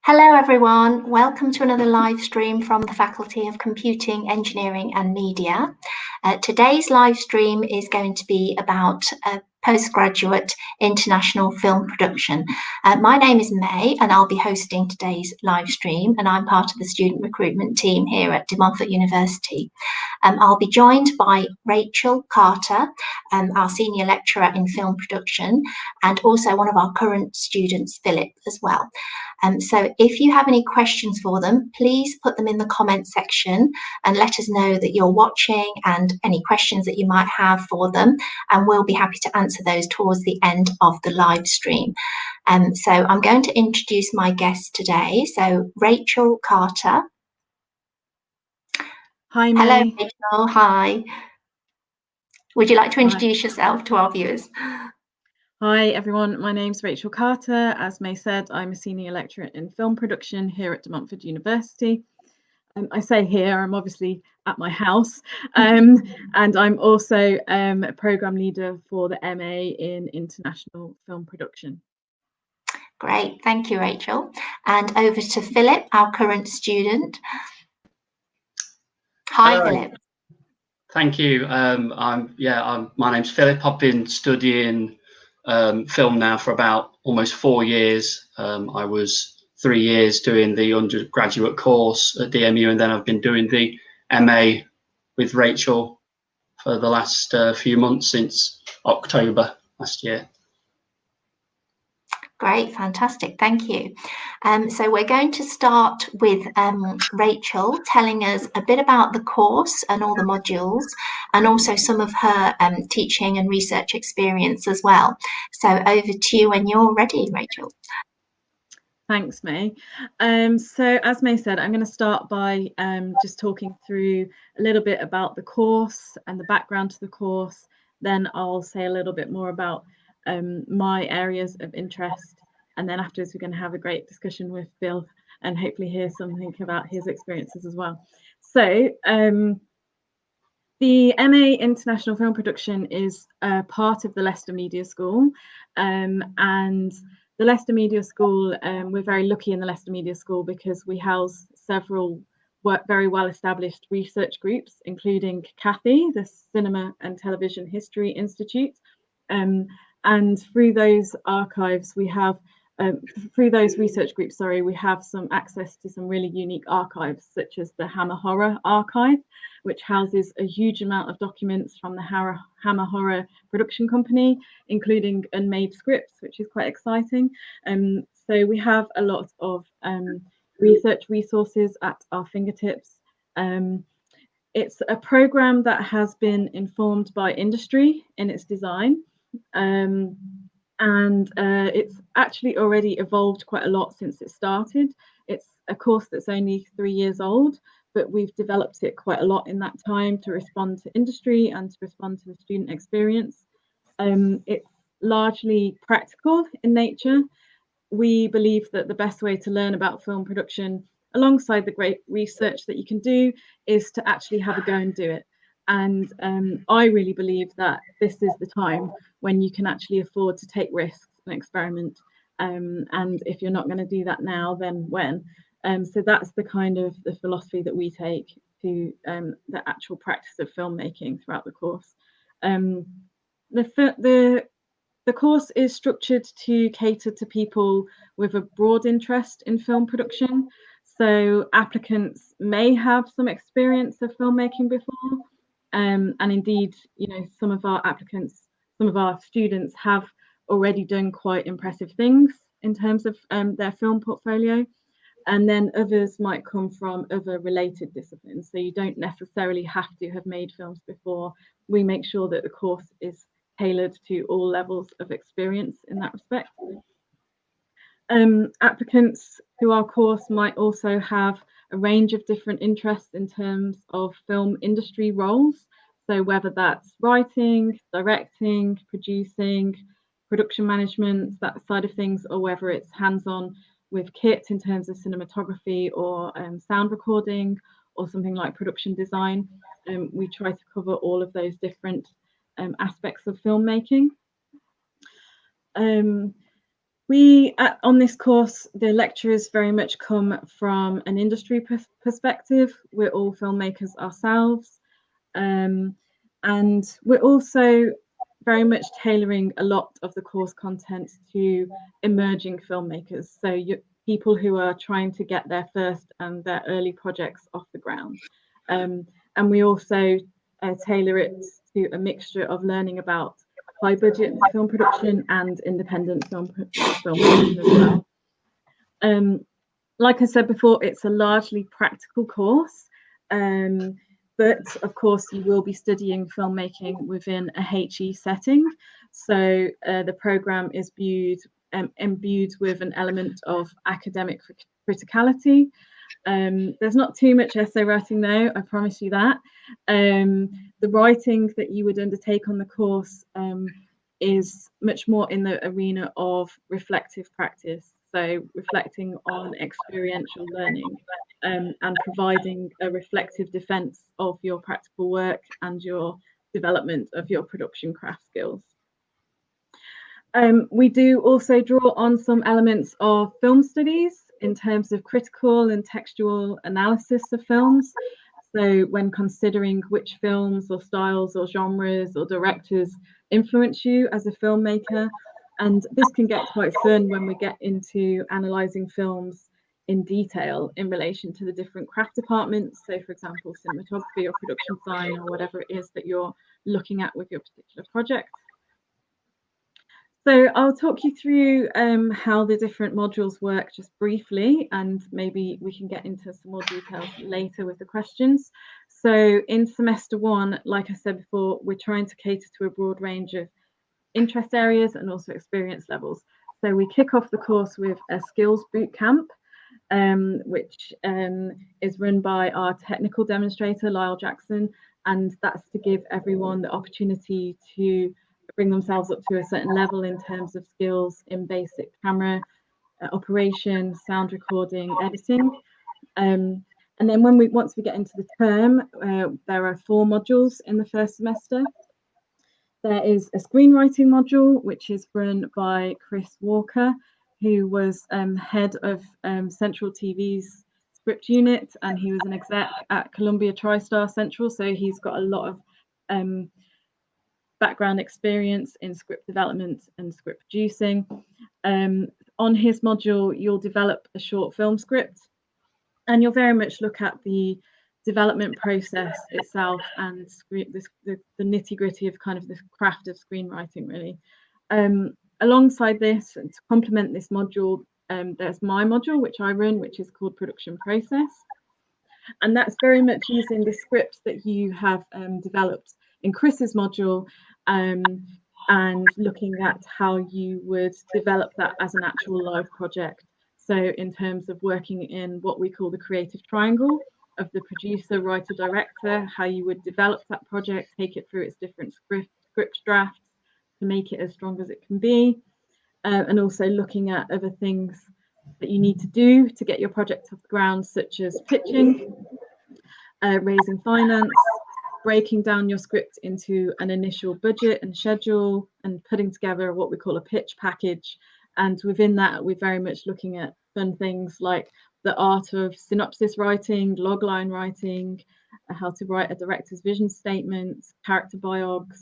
Hello everyone, welcome to another live stream from the Faculty of Computing, Engineering and Media. Today's live stream is going to be about postgraduate international film production. My name is May and I'll be hosting today's live stream, and I'm part of the student recruitment team here at Montfort University. I'll be joined by Rachel Carter, our senior lecturer in film production, and also one of our current students, Philip, as well. So if you have any questions for them, please put them in the comment section and let us know that you're watching and any questions that you might have for them, and we'll be happy to answer those towards the end of the live stream. So I'm going to introduce my guest today. So Rachel Carter. Hi, May. Hello, Rachel. Hi. Would you like to introduce yourself to our viewers? Hi, everyone. My name's Rachel Carter. As May said, I'm a senior lecturer in film production here at Montfort University. I say here, I'm obviously at my house, and I'm also a programme leader for the MA in International Film Production. Great, thank you, Rachel. And over to Philip, our current student. Hi, Hello. Philip. Thank you. My name's Philip. I've been studying film now for about almost 4 years. I was 3 years doing the undergraduate course at DMU, and then I've been doing the MA with Rachel for the last few months, since October last year. Great, fantastic, thank you. So we're going to start with Rachel telling us a bit about the course and all the modules, and also some of her teaching and research experience as well. So over to you when you're ready, Rachel. Thanks, May. So as May said, I'm going to start by just talking through a little bit about the course and the background to the course. Then I'll say a little bit more about my areas of interest, and then afterwards we're going to have a great discussion with Bill and hopefully hear something about his experiences as well. So the MA International Film Production is part of the Leicester Media School, and the Leicester Media School, we're very lucky in the Leicester Media School because we house several very well-established research groups, including CATHI, the Cinema and Television History Institute, and through those archives we have, through those research groups, we have some access to some really unique archives, such as the Hammer Horror Archive, which houses a huge amount of documents from the Hammer Horror production company, including unmade scripts, which is quite exciting. So we have a lot of research resources at our fingertips. It's a programme that has been informed by industry in its design, and it's actually already evolved quite a lot since it started. It's a course that's only 3 years old, but we've developed it quite a lot in that time to respond to industry and to respond to the student experience. It's largely practical in nature. We believe that the best way to learn about film production, alongside the great research that you can do, is to actually have a go and do it. And I really believe that this is the time when you can actually afford to take risks and experiment. And if you're not going to do that now, then when? So that's the kind of the philosophy that we take to the actual practice of filmmaking throughout the course. The course is structured to cater to people with a broad interest in film production. So applicants may have some experience of filmmaking before, and indeed, you know, some of our applicants, some of our students have already done quite impressive things in terms of their film portfolio. And then others might come from other related disciplines. So you don't necessarily have to have made films before. We make sure that the course is tailored to all levels of experience in that respect. Applicants to our course might also have a range of different interests in terms of film industry roles. So whether that's writing, directing, producing, production management, that side of things, or whether it's hands-on with kit in terms of cinematography or sound recording, or something like production design. We try to cover all of those different aspects of filmmaking. On this course, the lecturers very much come from an industry perspective. We're all filmmakers ourselves. And we're also very much tailoring a lot of the course content to emerging filmmakers. So people who are trying to get their first and their early projects off the ground. And we also tailor it to a mixture of learning about high budget film production and independent film production as well. Like I said before, it's a largely practical course. But of course, you will be studying filmmaking within a HE setting. So the programme is imbued with an element of academic criticality. There's not too much essay writing though, I promise you that. The writing that you would undertake on the course is much more in the arena of reflective practice. So reflecting on experiential learning and providing a reflective defence of your practical work and your development of your production craft skills. We do also draw on some elements of film studies in terms of critical and textual analysis of films. So when considering which films or styles or genres or directors influence you as a filmmaker, and this can get quite fun when we get into analysing films in detail in relation to the different craft departments. So for example, cinematography or production design or whatever it is that you're looking at with your particular project. So I'll talk you through how the different modules work just briefly, and maybe we can get into some more details later with the questions. So in semester one, like I said before, we're trying to cater to a broad range of interest areas and also experience levels. So we kick off the course with a skills boot camp, which is run by our technical demonstrator, Lyle Jackson, and that's to give everyone the opportunity to bring themselves up to a certain level in terms of skills in basic camera operation, sound recording, editing. And then once we get into the term, there are 4 modules in the first semester. There is a screenwriting module, which is run by Chris Walker, who was head of Central TV's script unit, and he was an exec at Columbia TriStar Central, so he's got a lot of background experience in script development and script producing. On his module, you'll develop a short film script, and you'll very much look at the development process itself and the nitty-gritty of kind of the craft of screenwriting, really. Alongside this, and to complement this module, there's my module, which I run, which is called Production Process. And that's very much using the scripts that you have developed in Chris's module, and looking at how you would develop that as an actual live project. So in terms of working in what we call the creative triangle of the producer, writer, director, how you would develop that project, take it through its different script drafts to make it as strong as it can be, and also looking at other things that you need to do to get your project off the ground, such as pitching, raising finance, breaking down your script into an initial budget and schedule, and putting together what we call a pitch package. And within that, we're very much looking at fun things like the art of synopsis writing, logline writing, how to write a director's vision statement, character biogs,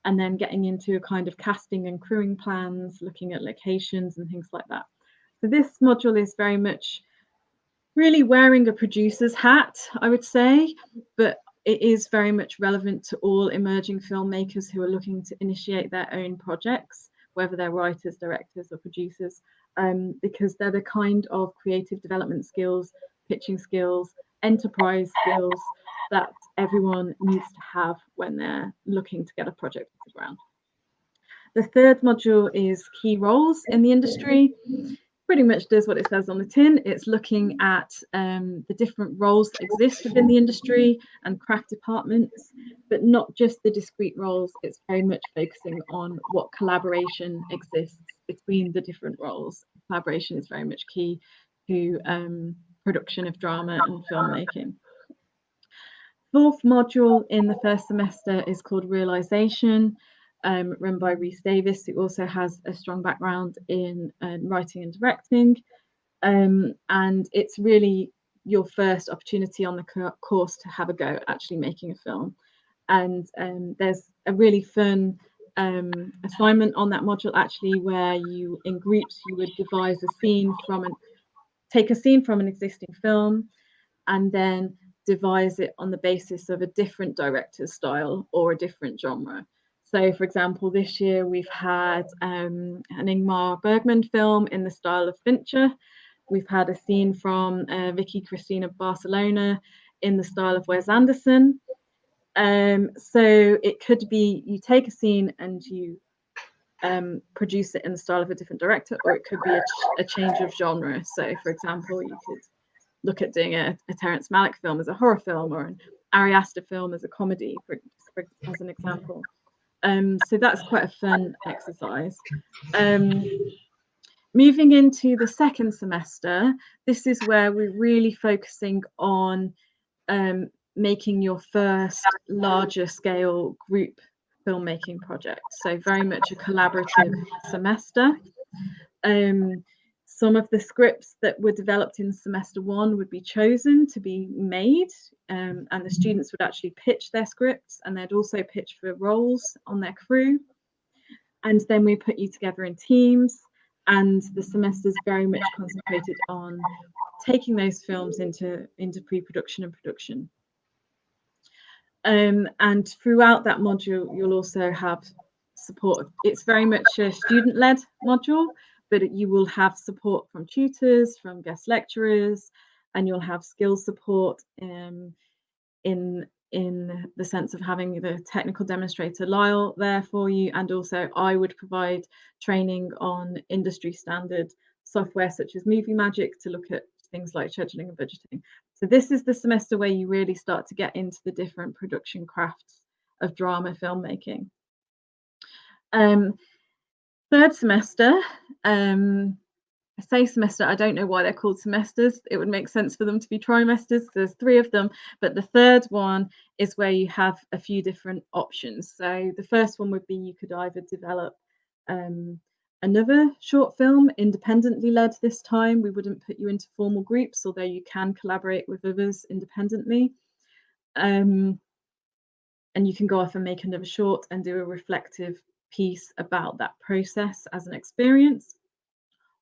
and then getting into a kind of casting and crewing plans, looking at locations and things like that. So this module is very much really wearing a producer's hat, I would say, but it is very much relevant to all emerging filmmakers who are looking to initiate their own projects, whether they're writers, directors, or producers, because they're the kind of creative development skills, pitching skills, enterprise skills that everyone needs to have when they're looking to get a project off the ground. The third module is key roles in the industry. Pretty much does what it says on the tin. It's looking at the different roles that exist within the industry and craft departments, but not just the discrete roles. It's very much focusing on what collaboration exists between the different roles. Collaboration is very much key to production of drama and filmmaking. Fourth module in the first semester is called Realization. run by Rhys Davis, who also has a strong background in writing and directing. And it's really your first opportunity on the course to have a go at actually making a film. And there's a really fun assignment on that module actually, where you, in groups, you would devise a scene take a scene from an existing film and then devise it on the basis of a different director's style or a different genre. So, for example, this year we've had an Ingmar Bergman film in the style of Fincher. We've had a scene from Vicky Cristina Barcelona in the style of Wes Anderson. So it could be you take a scene and you produce it in the style of a different director, or it could be a change of genre. So, for example, you could look at doing a Terrence Malick film as a horror film, or an Ari Aster film as a comedy, as an example. So that's quite a fun exercise. Moving into the second semester, this is where we're really focusing on making your first larger scale group filmmaking project. So very much a collaborative semester. Some of the scripts that were developed in semester one would be chosen to be made, and the students would actually pitch their scripts, and they'd also pitch for roles on their crew. And then we put you together in teams, and the semester is very much concentrated on taking those films into pre-production and production. And throughout that module, you'll also have support. It's very much a student-led module, but you will have support from tutors, from guest lecturers, and you'll have skills support in the sense of having the technical demonstrator Lyle there for you. And also I would provide training on industry standard software such as Movie Magic to look at things like scheduling and budgeting. So this is the semester where you really start to get into the different production crafts of drama filmmaking. Third semester, I say semester, I don't know why they're called semesters. It would make sense for them to be trimesters. There's 3 of them, but the third one is where you have a few different options. So the first one would be you could either develop another short film, independently led this time. We wouldn't put you into formal groups, although you can collaborate with others independently. And you can go off and make another short and do a reflective piece about that process as an experience.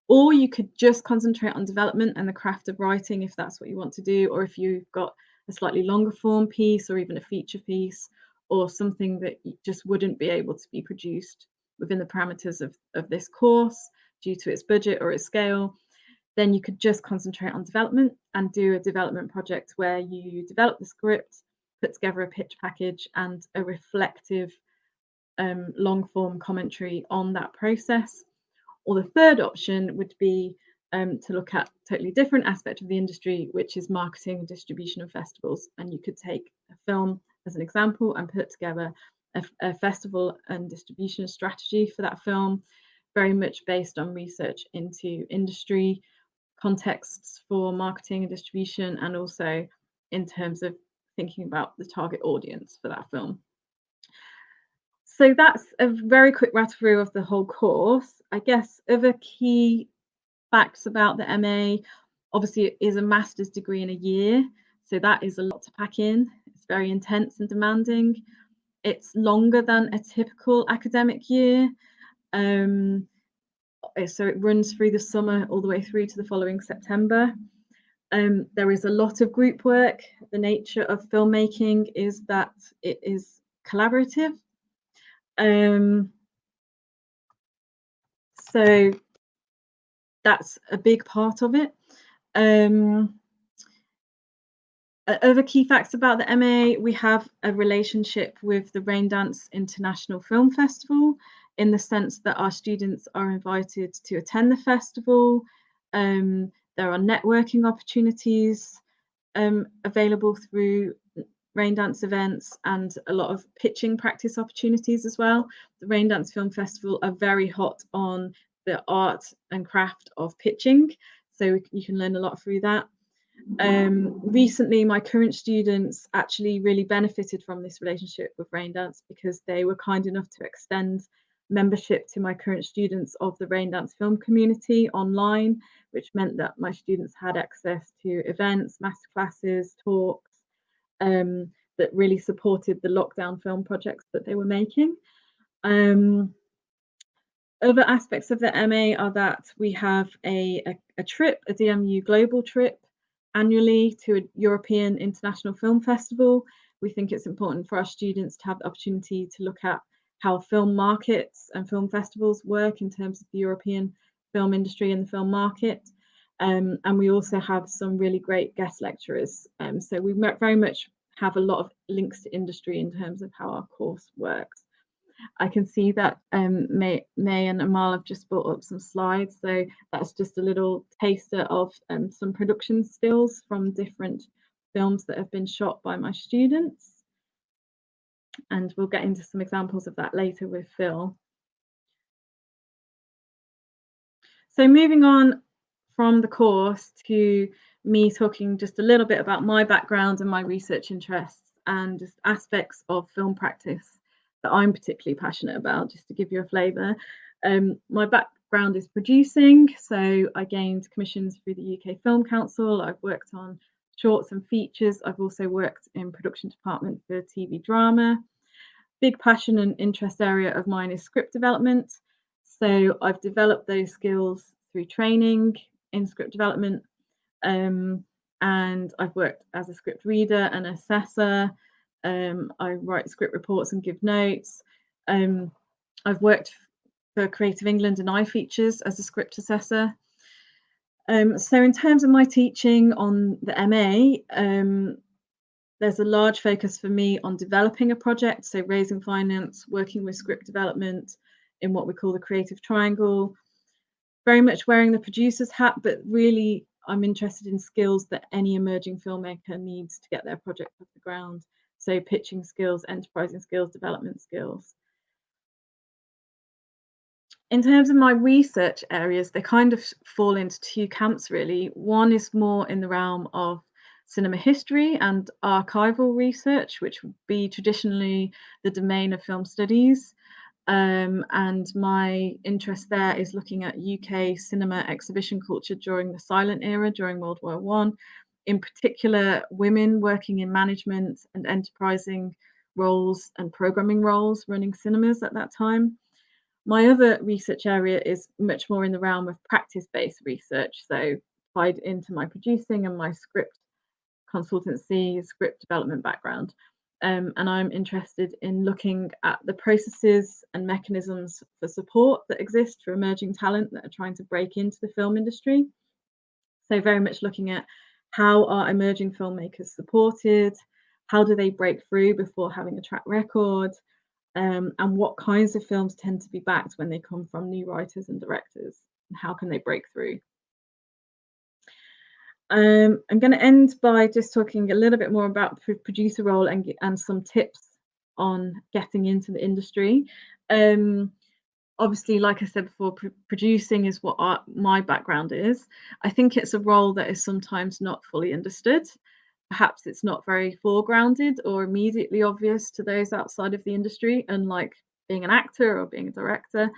Or you could just concentrate on development and the craft of writing if that's what you want to do, or if you've got a slightly longer form piece or even a feature piece or something that just wouldn't be able to be produced within the parameters of this course due to its budget or its scale, then you could just concentrate on development and do a development project where you develop the script, put together a pitch package and a reflective long form commentary on that process. Or the third option would be to look at a totally different aspect of the industry, which is marketing, distribution and festivals. And you could take a film as an example and put together a festival and distribution strategy for that film, very much based on research into industry contexts for marketing and distribution, and also in terms of thinking about the target audience for that film. So that's a very quick rattle through of the whole course. I guess other key facts about the MA, obviously it is a master's degree in a year, so that is a lot to pack in. It's very intense and demanding. It's longer than a typical academic year. So it runs through the summer all the way through to the following September. There is a lot of group work. The nature of filmmaking is that it is collaborative. So that's a big part of it. Other key facts about the MA, we have a relationship with the Raindance International Film Festival in the sense that our students are invited to attend the festival. There are networking opportunities available through Raindance events and a lot of pitching practice opportunities as well. The Raindance Film Festival are very hot on the art and craft of pitching, so you can learn a lot through that. Recently, my current students actually really benefited from this relationship with Raindance because they were kind enough to extend membership to my current students of the Raindance film community online, which meant that my students had access to events, masterclasses, talks, that really supported the lockdown film projects that they were making. Other aspects of the MA are that we have a trip, a DMU global trip annually to a European International Film Festival. We think it's important for our students to have the opportunity to look at how film markets and film festivals work in terms of the European film industry and the film market. And we also have some really great guest lecturers. So we very much have a lot of links to industry in terms of how our course works. I can see that May and Amal have just brought up some slides. So that's just a little taster of some production stills from different films that have been shot by my students. And we'll get into some examples of that later with Phil. So moving on from the course to me talking just a little bit about my background and my research interests and just aspects of film practice that I'm particularly passionate about, just to give you a flavour. My background is producing, so I gained commissions through the UK Film Council. I've worked on shorts and features. I've also worked in production department for TV drama. Big passion and interest area of mine is script development. So I've developed those skills through training in script development, and I've worked as a script reader and assessor. I write script reports and give notes. I've worked for Creative England and iFeatures as a script assessor. So in terms of my teaching on the MA, there's a large focus for me on developing a project, so raising finance, working with script development in what we call the creative triangle, very much wearing the producer's hat, but really I'm interested in skills that any emerging filmmaker needs to get their project off the ground. So pitching skills, enterprising skills, development skills. In terms of my research areas, they kind of fall into two camps really. One is more in the realm of cinema history and archival research, which would be traditionally the domain of film studies. And my interest there is looking at UK cinema exhibition culture during the silent era, during World War I. In particular, women working in management and enterprising roles and programming roles running cinemas at that time. My other research area is much more in the realm of practice-based research, so tied into my producing and my script consultancy, script development background. And I'm interested in looking at the processes and mechanisms for support that exist for emerging talent that are trying to break into the film industry. So very much looking at how are emerging filmmakers supported, how do they break through before having a track record, and what kinds of films tend to be backed when they come from new writers and directors, and how can they break through. I'm going to end by just talking a little bit more about the producer role and some tips on getting into the industry. Obviously, like I said before, producing is what my background is. I think it's a role that is sometimes not fully understood. Perhaps it's not very foregrounded or immediately obvious to those outside of the industry, unlike being an actor or being a director.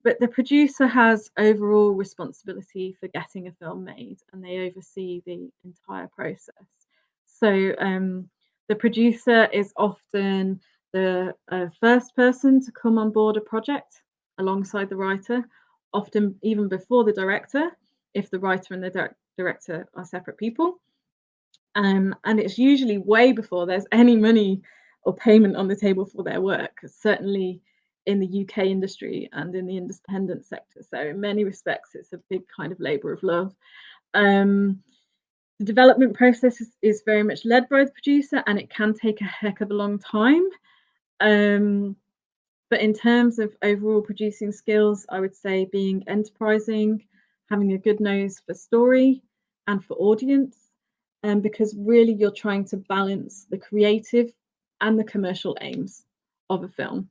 But the producer has overall responsibility for getting a film made, and they oversee the entire process. So the producer is often the first person to come on board a project alongside the writer, often even before the director, if the writer and the director are separate people. And it's usually way before there's any money or payment on the table for their work, certainly in the UK industry and in the independent sector. So in many respects, it's a big kind of labour of love. The development process is very much led by the producer, and it can take a heck of a long time. But in terms of overall producing skills, I would say being enterprising, having a good nose for story and for audience, because really you're trying to balance the creative and the commercial aims of a film,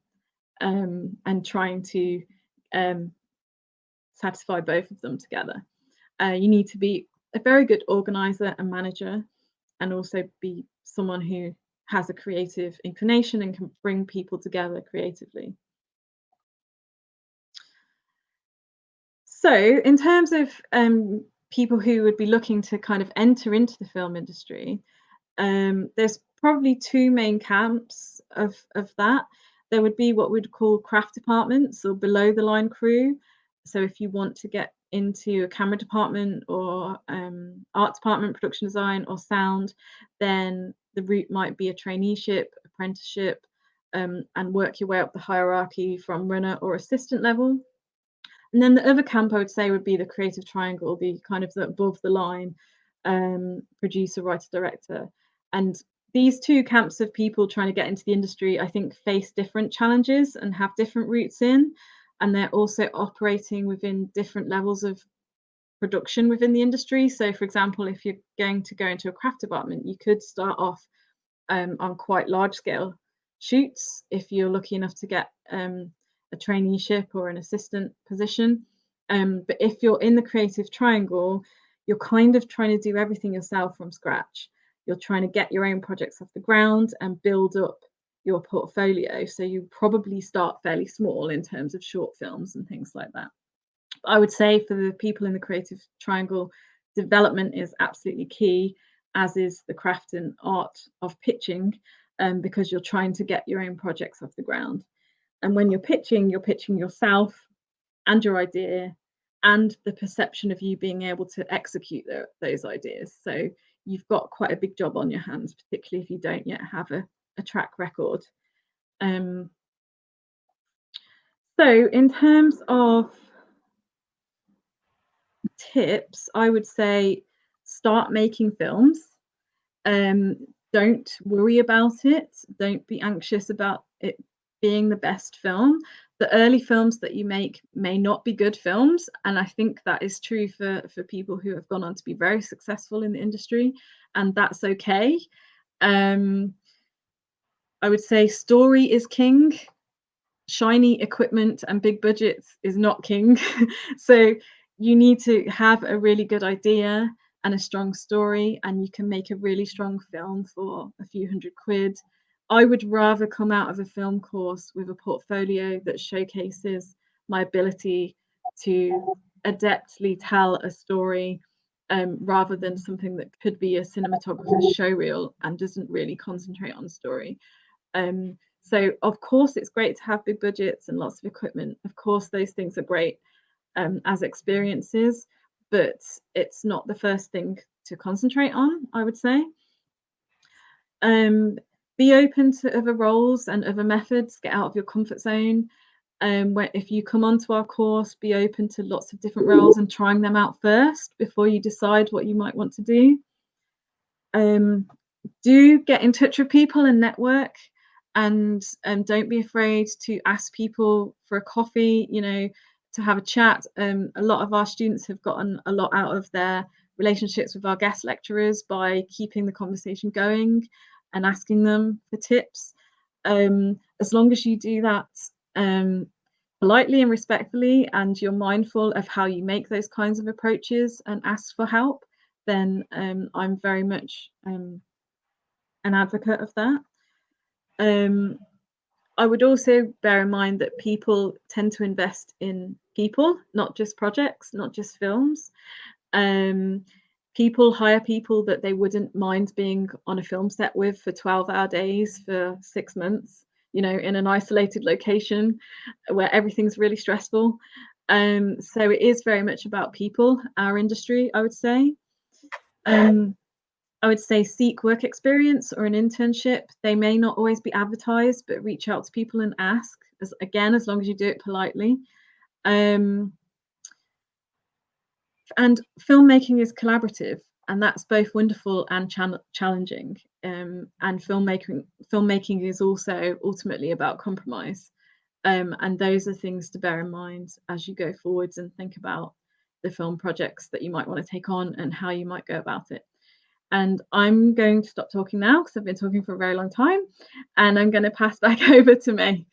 and trying to satisfy both of them together. You need to be a very good organizer and manager, and also be someone who has a creative inclination and can bring people together creatively. So in terms of people who would be looking to kind of enter into the film industry, there's probably two main camps of that. There would be what we'd call craft departments or below the line crew. So if you want to get into a camera department or art department, production design or sound, then the route might be a traineeship, apprenticeship, and work your way up the hierarchy from runner or assistant level. And then the other camp I would say would be the creative triangle, the kind of the above the line producer, writer, director. And these two camps of people trying to get into the industry, I think, face different challenges and have different routes in. And they're also operating within different levels of production within the industry. So, for example, if you're going to go into a craft department, you could start off on quite large scale shoots if you're lucky enough to get a traineeship or an assistant position. But if you're in the creative triangle, you're kind of trying to do everything yourself from scratch. You're trying to get your own projects off the ground and build up your portfolio. So you probably start fairly small in terms of short films and things like that. I would say for the people in the creative triangle, development is absolutely key, as is the craft and art of pitching, because you're trying to get your own projects off the ground. And when you're pitching yourself and your idea and the perception of you being able to execute those ideas. So you've got quite a big job on your hands, particularly if you don't yet have a track record. So in terms of tips, I would say start making films. Don't worry about it. Don't be anxious about it being the best film. The early films that you make may not be good films, and I think that is true for people who have gone on to be very successful in the industry, and that's okay. I would say story is king. Shiny equipment and big budgets is not king. So you need to have a really good idea and a strong story, and you can make a really strong film for a few £100. I would rather come out of a film course with a portfolio that showcases my ability to adeptly tell a story, rather than something that could be a cinematographer's showreel and doesn't really concentrate on story. So of course it's great to have big budgets and lots of equipment. Of course those things are great as experiences, but it's not the first thing to concentrate on, I would say. Be open to other roles and other methods. Get out of your comfort zone. If you come onto our course, be open to lots of different roles and trying them out first before you decide what you might want to do. Do get in touch with people and network, and don't be afraid to ask people for a coffee, to have a chat. A lot of our students have gotten a lot out of their relationships with our guest lecturers by keeping the conversation going and asking them for tips. As long as you do that politely and respectfully, and you're mindful of how you make those kinds of approaches and ask for help, then I'm very much an advocate of that. I would also bear in mind that people tend to invest in people, not just projects, not just films. People hire people that they wouldn't mind being on a film set with for 12-hour days for 6 months, in an isolated location where everything's really stressful. So it is very much about people, our industry, I would say. I would say seek work experience or an internship. They may not always be advertised, but reach out to people and ask, as long as you do it politely. And filmmaking is collaborative, and that's both wonderful and challenging. And filmmaking is also ultimately about compromise. And those are things to bear in mind as you go forwards and think about the film projects that you might want to take on and how you might go about it. And I'm going to stop talking now because I've been talking for a very long time, and I'm going to pass back over to May.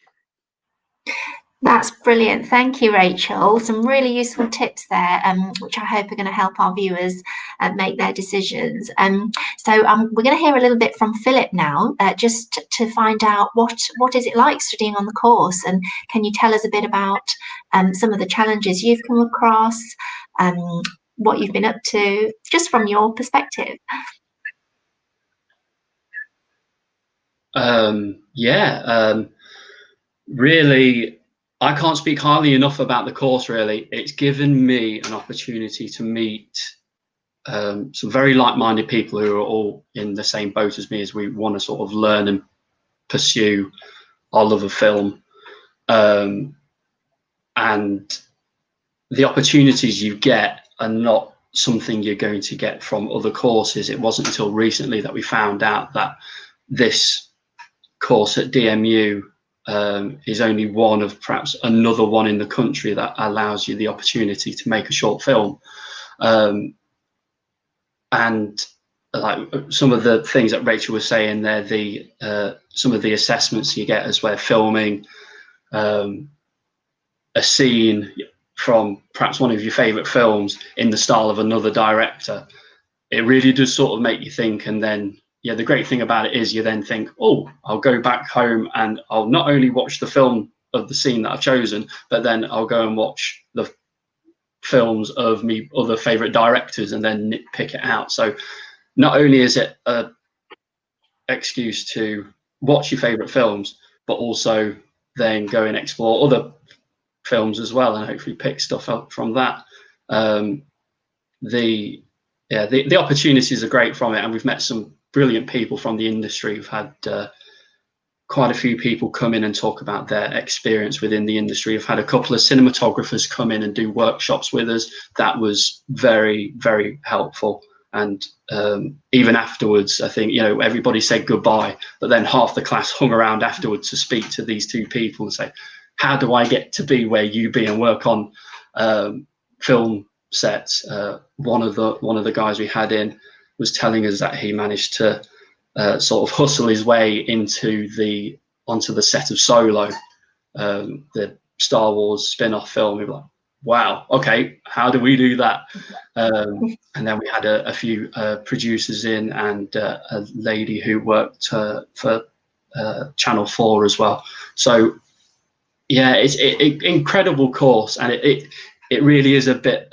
That's brilliant. Thank you, Rachel. Some really useful tips there, which I hope are going to help our viewers make their decisions. We're going to hear a little bit from Philip now, just to find out what is it like studying on the course, and can you tell us a bit about some of the challenges you've come across, what you've been up to, just from your perspective. Really, I can't speak highly enough about the course, really. It's given me an opportunity to meet some very like-minded people who are all in the same boat as me, as we want to sort of learn and pursue our love of film. And the opportunities you get are not something you're going to get from other courses. It wasn't until recently that we found out that this course at DMU is only one of perhaps another one in the country that allows you the opportunity to make a short film. And like some of the things that Rachel was saying there, some of the assessments you get as we're filming a scene from perhaps one of your favorite films in the style of another director, it really does sort of make you think. And then, yeah, the great thing about it is you then think, oh, I'll go back home and I'll not only watch the film of the scene that I've chosen, but then I'll go and watch the films of me other favorite directors and then pick it out. So not only is it a excuse to watch your favorite films, but also then go and explore other films as well, and hopefully pick stuff up from that. The opportunities are great from it, and we've met some brilliant people from the industry. We've had quite a few people come in and talk about their experience within the industry. We've had a couple of cinematographers come in and do workshops with us. That was very, very helpful. And even afterwards, I think, everybody said goodbye, but then half the class hung around afterwards to speak to these two people and say, how do I get to be where you be and work on film sets? One of the guys we had in was telling us that he managed to sort of hustle his way onto the set of Solo, the Star Wars spin-off film. We were like, wow, okay, how do we do that? And then we had a few producers in, and a lady who worked for Channel 4 as well. So yeah, it's an incredible course, and it really is a bit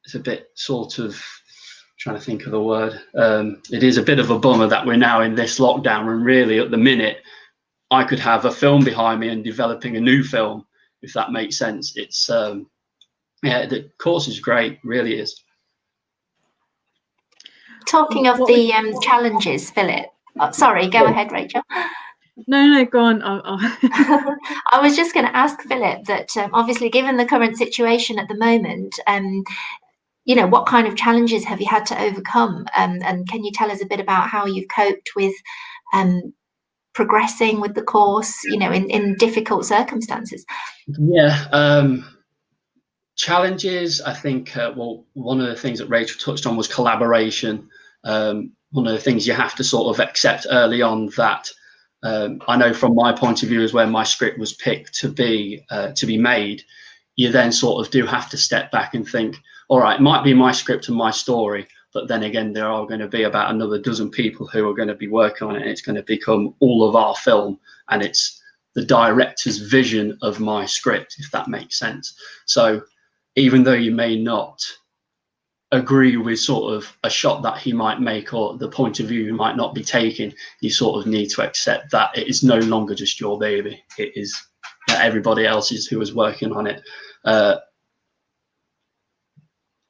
it's a bit sort of, trying to think of the word, it is a bit of a bummer that we're now in this lockdown, and really at the minute I could have a film behind me and developing a new film, if that makes sense. It's the course is great, really is. Talking of the challenges, Philip, sorry, go ahead, Rachel. No, go on. I was just going to ask Philip that obviously, given the current situation at the moment, what kind of challenges have you had to overcome? And can you tell us a bit about how you've coped with progressing with the course, in difficult circumstances? Yeah, challenges, I think, one of the things that Rachel touched on was collaboration. One of the things you have to sort of accept early on that I know from my point of view is where my script was picked to be made, you then sort of do have to step back and think, all right, it might be my script and my story, but then again, there are going to be about another dozen people who are going to be working on it, and it's going to become all of our film, and it's the director's vision of my script, if that makes sense. So even though you may not agree with sort of a shot that he might make, or the point of view you might not be taking, you sort of need to accept that it is no longer just your baby. It is everybody else's who is working on it.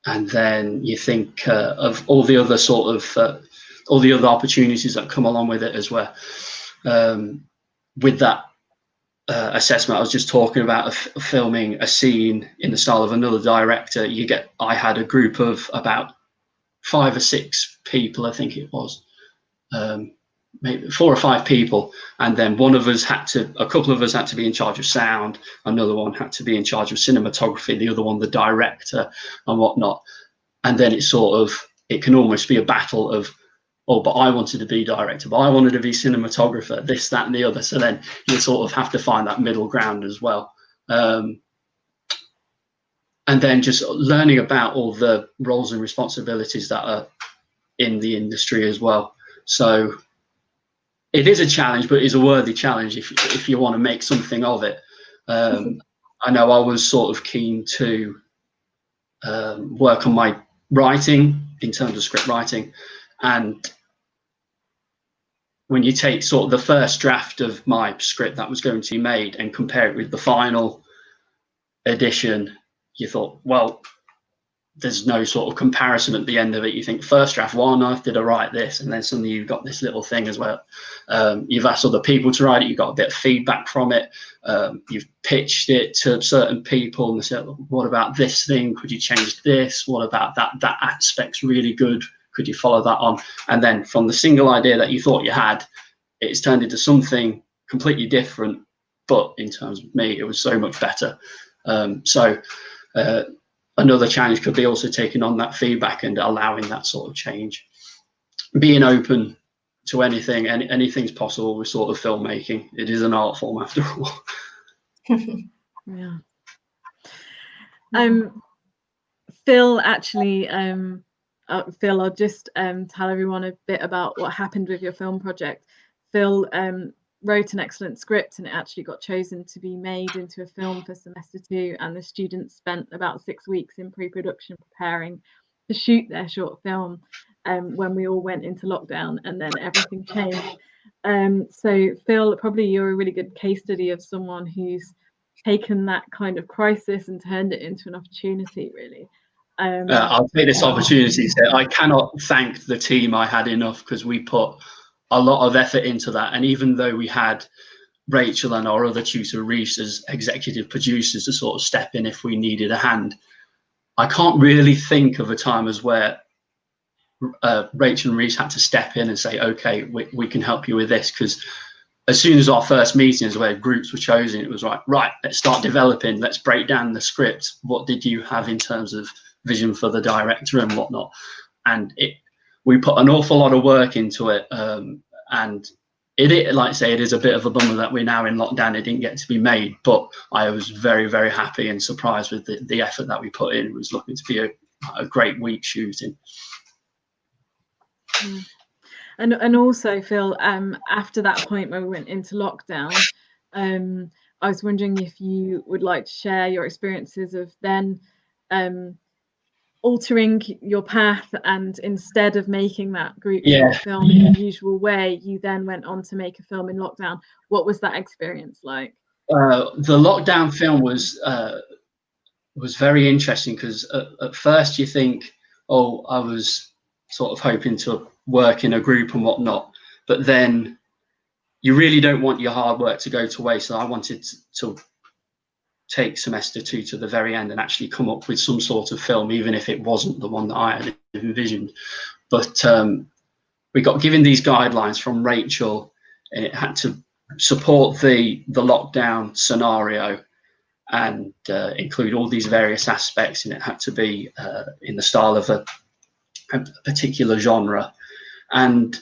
And then you think of all the other sort of all the other opportunities that come along with it as well. With that assessment I was just talking about, of filming a scene in the style of another director, I had a group of about 5 or 6 people, I think it was, maybe 4 or 5 people, and then a couple of us had to be in charge of sound, another one had to be in charge of cinematography, the other one the director and whatnot. And then it can almost be a battle of oh, but I wanted to be director, but I wanted to be cinematographer, this, that, and the other. So then you sort of have to find that middle ground as well. And then just learning about all the roles and responsibilities that are in the industry as well. So it is a challenge, but it's a worthy challenge if you want to make something of it. I know I was sort of keen to work on my writing in terms of script writing, and when you take sort of the first draft of my script that was going to be made and compare it with the final edition, you thought, well, there's no sort of comparison at the end of it. You think, first draft, why on earth did I write this? And then suddenly you've got this little thing as well. You've asked other people to write it, you've got a bit of feedback from it, you've pitched it to certain people and they said, what about this thing? Could you change this? What about that? That aspect's really good. Could you follow that on? And then from the single idea that you thought you had, it's turned into something completely different. But in terms of me, it was so much better. Another challenge could be also taking on that feedback and allowing that sort of change. Being open to anything, anything's possible with sort of filmmaking. It is an art form after all. Yeah. Phil, actually, Phil, I'll just tell everyone a bit about what happened with your film project. Phil wrote an excellent script and it actually got chosen to be made into a film for semester 2, and the students spent about 6 weeks in pre-production preparing to shoot their short film when we all went into lockdown, and then everything changed. So Phil, probably you're a really good case study of someone who's taken that kind of crisis and turned it into an opportunity, really. I'll take this opportunity to say I cannot thank the team I had enough, because we put a lot of effort into that. And even though we had Rachel and our other tutor Reese as executive producers to sort of step in if we needed a hand, I can't really think of a time as where Rachel and Reese had to step in and say, okay, we can help you with this. Because as soon as our first meetings where groups were chosen, it was like, right, let's start developing, let's break down the script. What did you have in terms of vision for the director and whatnot? And we put an awful lot of work into it. And it, like I say, it is a bit of a bummer that we're now in lockdown. It didn't get to be made, but I was very, very happy and surprised with the effort that we put in. It was looking to be a great week shooting. Yeah. And also, Phil, after that point when we went into lockdown, I was wondering if you would like to share your experiences of then altering your path, and instead of making that group short film in the usual way, you then went on to make a film in lockdown. What was that experience like? The lockdown film was very interesting, because at first you think, oh, I was sort of hoping to work in a group and whatnot, but then you really don't want your hard work to go to waste. So I wanted to take semester 2 to the very end and actually come up with some sort of film, even if it wasn't the one that I had envisioned. But we got given these guidelines from Rachel, and it had to support the lockdown scenario and include all these various aspects, and it had to be in the style of a particular genre. And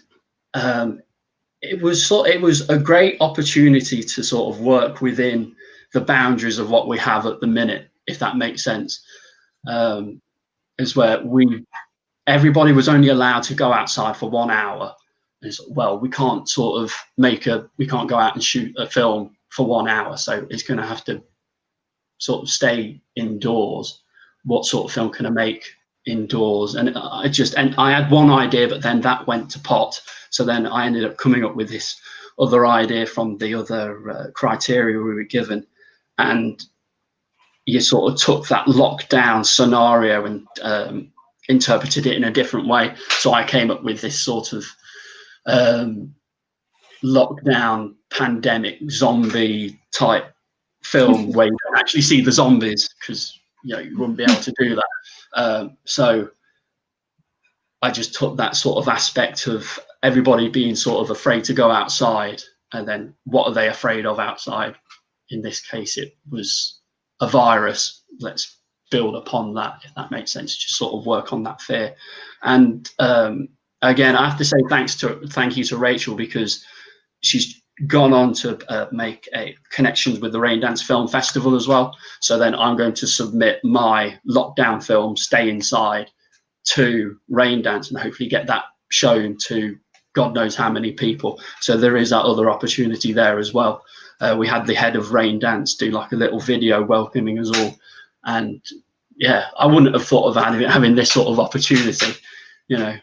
it was a great opportunity to sort of work within the boundaries of what we have at the minute, if that makes sense. Is where everybody was only allowed to go outside for 1 hour. Well, we can't go out and shoot a film for 1 hour, so it's going to have to sort of stay indoors. What sort of film can I make indoors? And I had one idea, but then that went to pot. So then I ended up coming up with this other idea from the other criteria we were given, and you sort of took that lockdown scenario and interpreted it in a different way. So I came up with this sort of lockdown pandemic zombie type film where you don't actually see the zombies, because you wouldn't be able to do that. So I just took that sort of aspect of everybody being sort of afraid to go outside, and then what are they afraid of outside? In this case, it was a virus. Let's build upon that, if that makes sense. Just sort of work on that fear. And again, I have to say thank you to Rachel, because she's gone on to make connections with the Rain Dance Film Festival as well. So then I'm going to submit my lockdown film, Stay Inside, to Rain Dance, and hopefully get that shown to God knows how many people. So there is that other opportunity there as well. We had the head of Rain Dance do like a little video welcoming us all, and yeah, I wouldn't have thought of having this sort of opportunity, you know.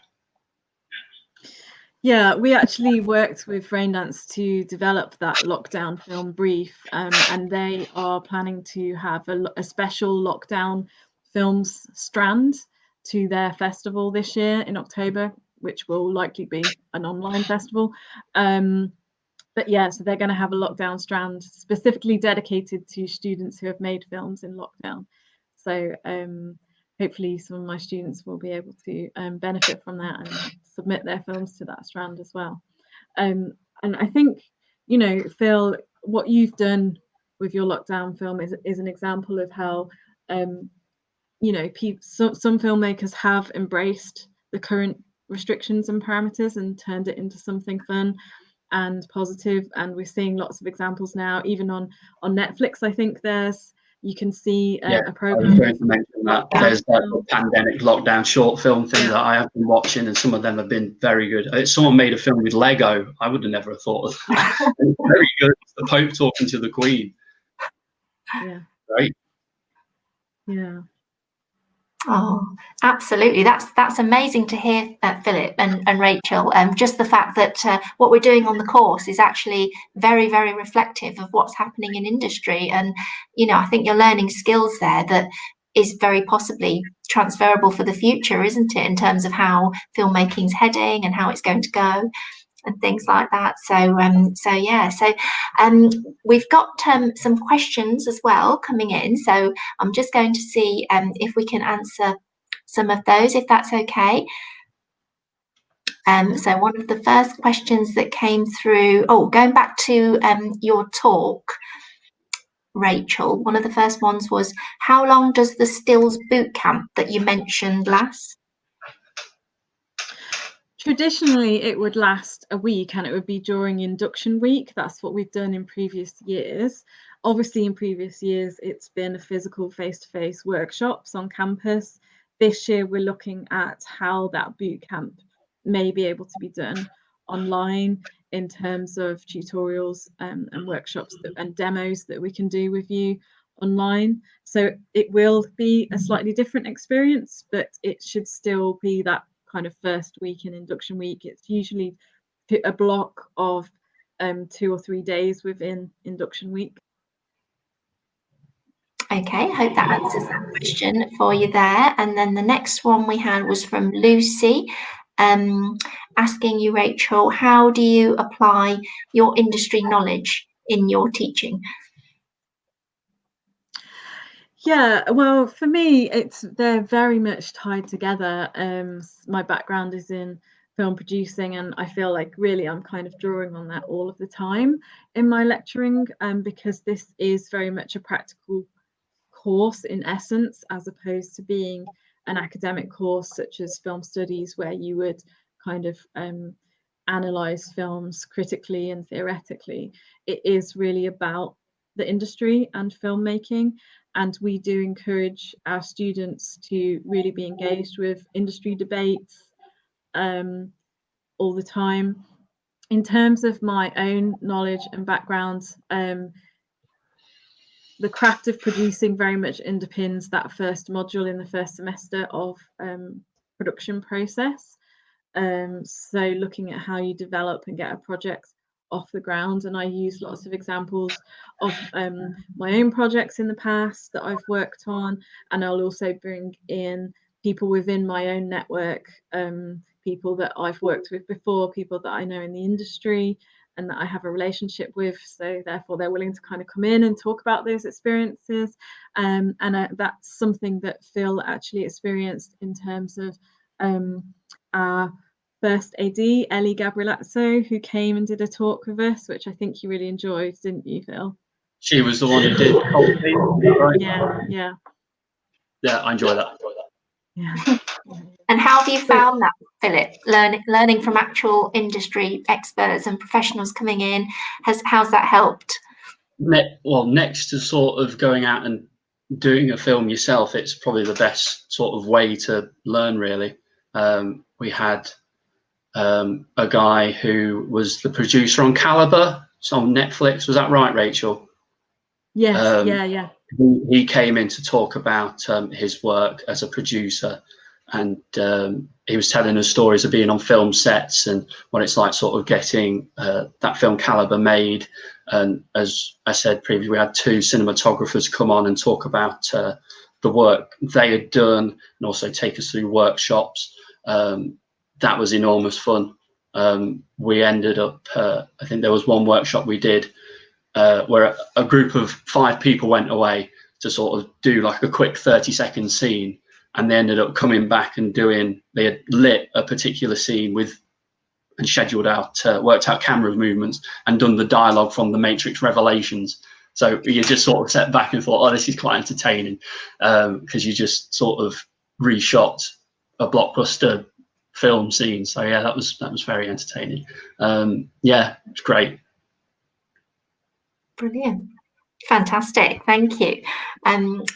Yeah, we actually worked with Rain Dance to develop that lockdown film brief, and they are planning to have a special lockdown films strand to their festival this year in October, which will likely be an online festival. But yeah, so they're going to have a lockdown strand specifically dedicated to students who have made films in lockdown. So hopefully some of my students will be able to benefit from that and submit their films to that strand as well. And I think, you know, Phil, what you've done with your lockdown film is an example of how, you know, some filmmakers have embraced the current restrictions and parameters and turned it into something fun and positive. And we're seeing lots of examples now, even on Netflix. I think you can see a program. I was going to mention that there's that pandemic lockdown short film thing that I have been watching, and some of them have been very good. Someone made a film with Lego. I would have never thought of that. It's very good. The Pope talking to the Queen. Yeah. Right. Yeah. Oh, absolutely. That's amazing to hear, Philip and Rachel. Just the fact that what we're doing on the course is actually very, very reflective of what's happening in industry. And, you know, I think you're learning skills there that is very possibly transferable for the future, isn't it, in terms of how filmmaking's heading and how it's going to go and things like that. So we've got some questions as well coming in, so I'm just going to see if we can answer some of those, if that's okay. So one of the first questions that came through, going back to your talk, Rachel, one of the first ones was, how long does the stills boot camp that you mentioned last? Traditionally, it would last a week, and it would be during induction week. That's what we've done in previous years. Obviously, in previous years, it's been physical face-to-face workshops on campus. This year, we're looking at how that boot camp may be able to be done online in terms of tutorials and workshops and demos that we can do with you online. So it will be a slightly different experience, but it should still be that kind of first week in induction week. It's usually a block of 2 or 3 days within induction week. Okay, I hope that answers that question for you there. And then the next one we had was from Lucy, asking you, Rachel, how do you apply your industry knowledge in your teaching? Yeah, well, for me, they're very much tied together. My background is in film producing, and I feel like really I'm kind of drawing on that all of the time in my lecturing, because this is very much a practical course in essence, as opposed to being an academic course such as film studies, where you would kind of analyze films critically and theoretically. It is really about the industry and filmmaking, and we do encourage our students to really be engaged with industry debates all the time. In terms of my own knowledge and background, the craft of producing very much underpins that first module in the first semester of production process. So looking at how you develop and get a project off the ground, and I use lots of examples of my own projects in the past that I've worked on, and I'll also bring in people within my own network, people that I've worked with before, people that I know in the industry and that I have a relationship with, so therefore they're willing to kind of come in and talk about those experiences. And that's something that Phil actually experienced in terms of our first AD, Ellie Gabrielazzo, who came and did a talk with us, which I think you really enjoyed, didn't you, Phil? She was the one who did. Right? Yeah. Yeah, I enjoy that. Yeah. And how have you found that, Philip? Learning from actual industry experts and professionals coming in, how's that helped? Well, next to sort of going out and doing a film yourself, it's probably the best sort of way to learn, really. We had a guy who was the producer on Caliber. It's on Netflix. Was that right, Rachel? Yes, yeah. He came in to talk about his work as a producer, and he was telling us stories of being on film sets and what it's like sort of getting that film Caliber made. And as I said previously, we had 2 cinematographers come on and talk about the work they had done and also take us through workshops. That was enormous fun. We ended up, I think there was one workshop we did where a group of 5 people went away to sort of do like a quick 30-second scene, and they ended up coming back and they had lit a particular scene and scheduled out, worked out camera movements and done the dialogue from the Matrix Revelations. So you just sort of sat back and thought, oh, this is quite entertaining, because you just sort of reshot a blockbuster film scene. So yeah, that was very entertaining. Yeah, it's great. Brilliant. Fantastic, thank you.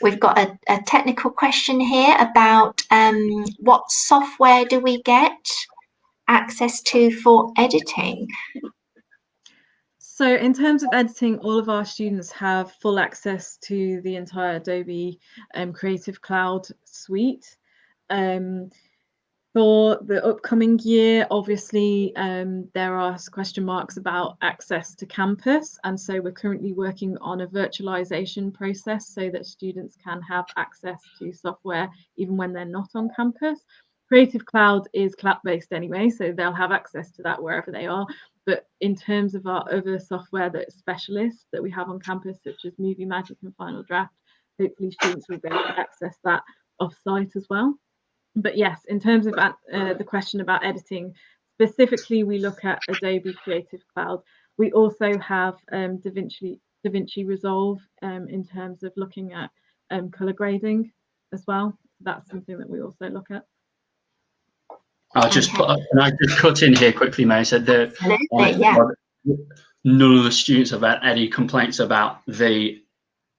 We've got a technical question here about what software do we get access to for editing? So in terms of editing, all of our students have full access to the entire Adobe Creative Cloud suite. For the upcoming year, obviously, there are question marks about access to campus. And so we're currently working on a virtualization process so that students can have access to software even when they're not on campus. Creative Cloud is cloud-based anyway, so they'll have access to that wherever they are. But in terms of our other software that's specialist that we have on campus, such as Movie Magic and Final Draft, hopefully students will be able to access that off-site as well. But yes, in terms of the question about editing, specifically, we look at Adobe Creative Cloud. We also have DaVinci Resolve in terms of looking at color grading as well. That's something that we also look at. I'll just put, and I just cut in here quickly, May. Said that none of the students have had any complaints about the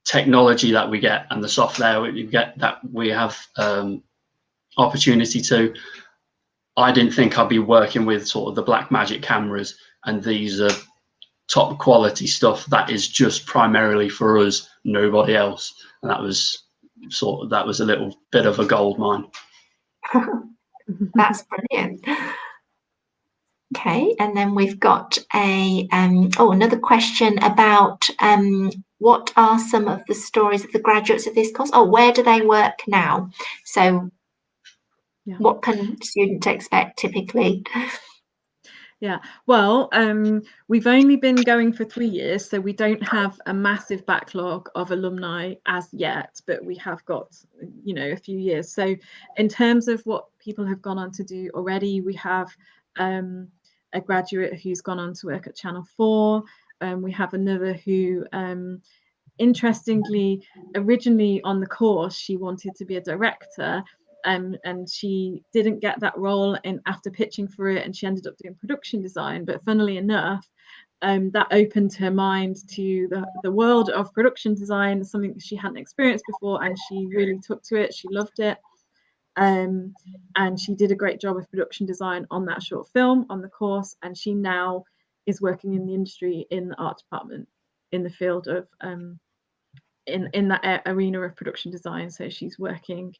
technology that we get and the software we get that we have opportunity to. I didn't think I'd be working with sort of the Blackmagic cameras, and these are top quality stuff that is just primarily for us, nobody else. And that was a little bit of a gold mine. That's brilliant. Okay, and then we've got another question about what are some of the stories of the graduates of this course? Where do they work now? So what can students expect typically? Yeah, well, we've only been going for 3 years, so we don't have a massive backlog of alumni as yet, but we have got, a few years. So in terms of what people have gone on to do already, we have a graduate who's gone on to work at Channel 4. We have another who, interestingly, originally on the course, she wanted to be a director. And she didn't get that role after pitching for it, and she ended up doing production design. But funnily enough, that opened her mind to the world of production design, something that she hadn't experienced before, and she really took to it. She loved it. And she did a great job with production design on that short film on the course, and she now is working in the industry in the art department in the field of in that arena of production design. So she's working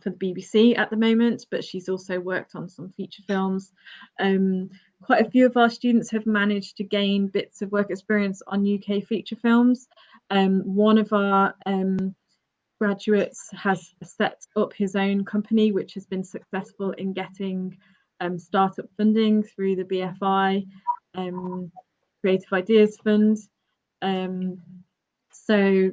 for the BBC at the moment, but she's also worked on some feature films. Quite a few of our students have managed to gain bits of work experience on UK feature films. One of our graduates has set up his own company, which has been successful in getting startup funding through the BFI Creative Ideas Fund. So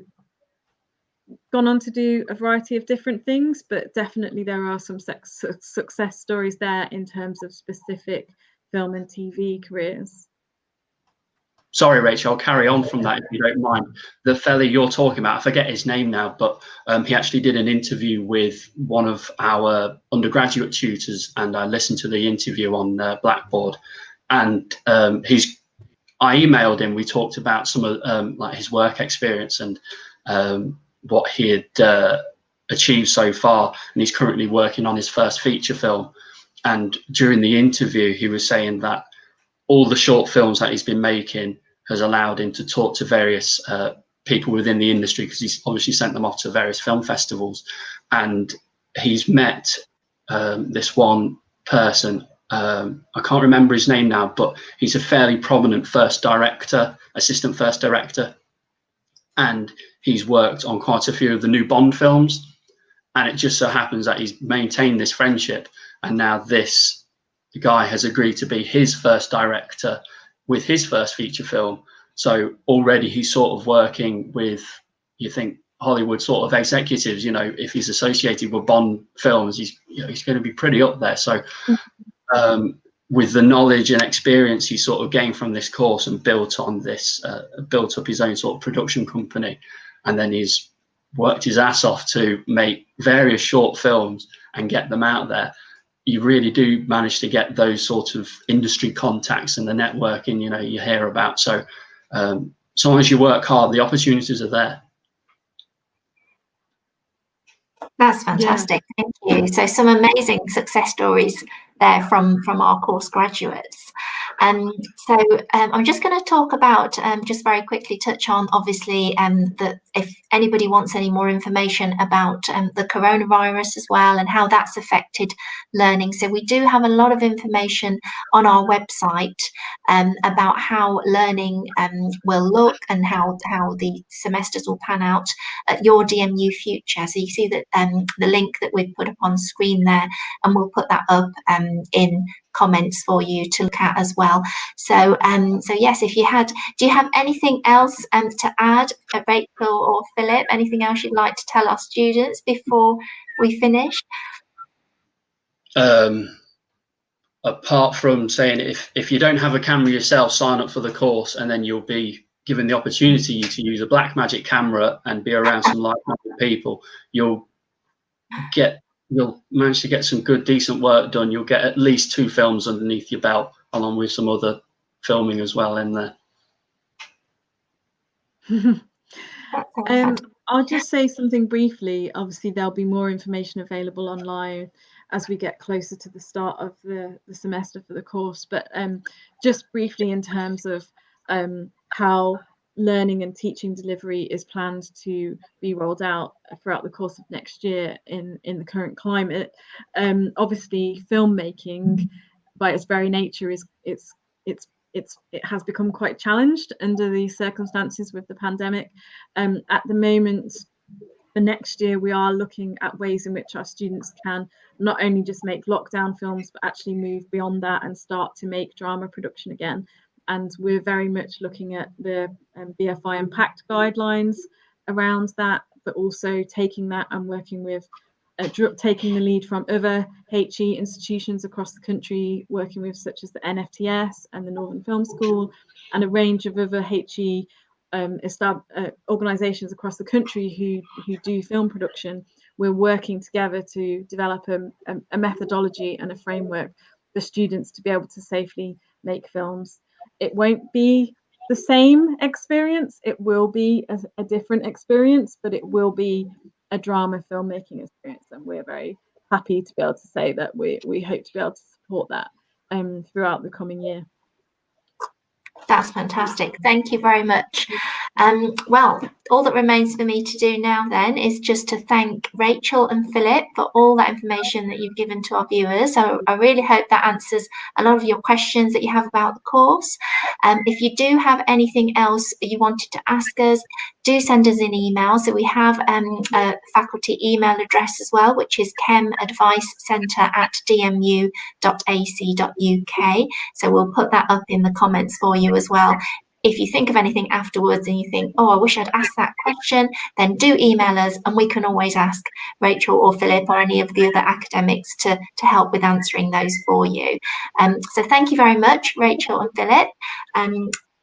gone on to do a variety of different things, but definitely there are some success stories there in terms of specific film and TV careers. sorry, Rachel, I'll carry on from that if you don't mind. The fella you're talking about, I forget his name now, but he actually did an interview with one of our undergraduate tutors, and I listened to the interview on Blackboard. And I emailed him. We talked about some of like his work experience and what he had achieved so far, and he's currently working on his first feature film. And during the interview, he was saying that all the short films that he's been making has allowed him to talk to various people within the industry, because he's obviously sent them off to various film festivals. And he's met this one person, I can't remember his name now, but he's a fairly prominent assistant first director. And he's worked on quite a few of the new Bond films. And it just so happens that he's maintained this friendship. And now this guy has agreed to be his first director with his first feature film. So already he's sort of working with, you think, Hollywood sort of executives. You know, if he's associated with Bond films, he's going to be pretty up there. So with the knowledge and experience he sort of gained from this course and built up his own sort of production company, and then he's worked his ass off to make various short films and get them out there. You really do manage to get those sort of industry contacts and the networking, you hear about. So as long as you work hard, the opportunities are there. That's fantastic. Yeah. Thank you. So some amazing success stories there from our course graduates. So I'm just going to talk about, just very quickly touch on, obviously, that if anybody wants any more information about the coronavirus as well and how that's affected learning. So we do have a lot of information on our website about how learning will look and how the semesters will pan out at your DMU future. So you see that the link that we've put up on screen there, and we'll put that up in comments for you to look at as well. So yes, do you have anything else to add, Rachel or Philip? Anything else you'd like to tell our students before we finish? Apart from saying, if you don't have a camera yourself, sign up for the course, and then you'll be given the opportunity to use a Blackmagic camera and be around some like-minded people. You'll manage to get some good, decent work done. You'll get at least 2 films underneath your belt, along with some other filming as well in there. I'll just say something briefly. Obviously, there'll be more information available online as we get closer to the start of the semester for the course. But just briefly, in terms of how learning and teaching delivery is planned to be rolled out throughout the course of next year in the current climate. Obviously, filmmaking, by its very nature, it has become quite challenged under these circumstances with the pandemic. At the moment, for next year, we are looking at ways in which our students can not only just make lockdown films, but actually move beyond that and start to make drama production again. And we're very much looking at the BFI Impact guidelines around that, but also taking that and working with, taking the lead from other HE institutions across the country, working with such as the NFTS and the Northern Film School and a range of other HE organisations across the country who do film production. We're working together to develop a methodology and a framework for students to be able to safely make films. It won't be the same experience. It will be a different experience, but it will be a drama filmmaking experience. And we're very happy to be able to say that we hope to be able to support that throughout the coming year. That's fantastic. Thank you very much. Well, all that remains for me to do now then is just to thank Rachel and Philip for all that information that you've given to our viewers. So I really hope that answers a lot of your questions that you have about the course. If you do have anything else you wanted to ask us, do send us an email. So we have a faculty email address as well, which is chemadvicecentre@dmu.ac.uk. So we'll put that up in the comments for you as well. If you think of anything afterwards and you think, oh, I wish I'd asked that question, then do email us and we can always ask Rachel or Philip or any of the other academics to help with answering those for you. So thank you very much, Rachel and Philip.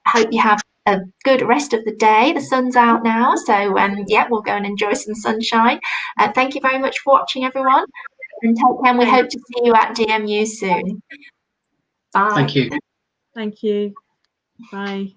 hope you have a good rest of the day. The sun's out now, so yeah, we'll go and enjoy some sunshine. Thank you very much for watching, everyone, and take care. And we hope to see you at DMU soon. Bye. Thank you. Thank you. Bye.